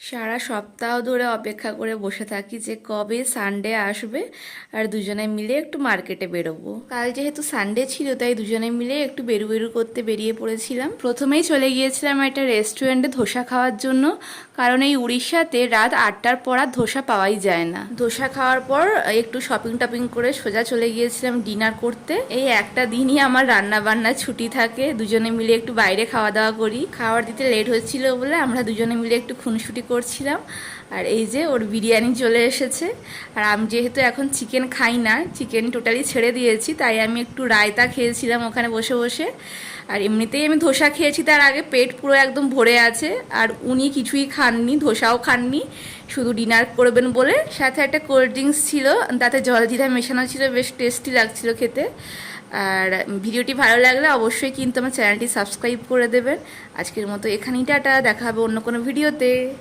সারা সপ্তাহ ধরে অপেক্ষা করে বসে থাকি যে কবে সানডে আসবে আর দুজনে মিলে একটু মার্কেটে বেরোবো। কাল যেহেতু সানডে ছিল তাই দুজনে মিলে একটু বেরু বেরু করতে বেরিয়ে পড়েছিলাম। প্রথমেই চলে গিয়েছিলাম একটা রেস্টুরেন্টে ধোসা খাওয়ার জন্য, কারণ এই উড়িষ্যাতে রাত 8টার পর আর ধোসা পাওয়াই যায় না। ধোসা খাওয়ার পর একটু শপিং টপিং করে সোজা চলে গিয়েছিলাম ডিনার করতে। এই একটা দিনই আমার রান্না বান্না ছুটি থাকে, দুজনে মিলে একটু বাইরে খাওয়া দাওয়া করি। খাবার দিতে লেট হচ্ছিল বলে আমরা দুজনে মিলে একটু খুনসুটি করছিলাম। আর এই যে ওর বিরিয়ানি চলে এসেছে। আর আমি যেহেতু এখন চিকেন খাই না, চিকেন টোটালি ছেড়ে দিয়েছি, তাই আমি একটু রায়তা খেয়েছিলাম ওখানে বসে বসে। আর এমনিতেই আমি ধোসা খেয়েছি তার আগে, পেট পুরো একদম ভরে আছে। আর উনি কিছুই খাননি, ধোসাও খাননি, শুধু ডিনার করবেন বলে। সাথে একটা কোল্ড ড্রিঙ্কস ছিল, তাতে জলজিরা মেশানো ছিল, বেশ টেস্টি লাগছিল খেতে। আর ভিডিওটি ভালো লাগলে অবশ্যই কিন্তু আমার চ্যানেলটি সাবস্ক্রাইব করে দেবেন। আজকের মতো এখানেই টাটা, দেখা হবে অন্য কোনো ভিডিওতে।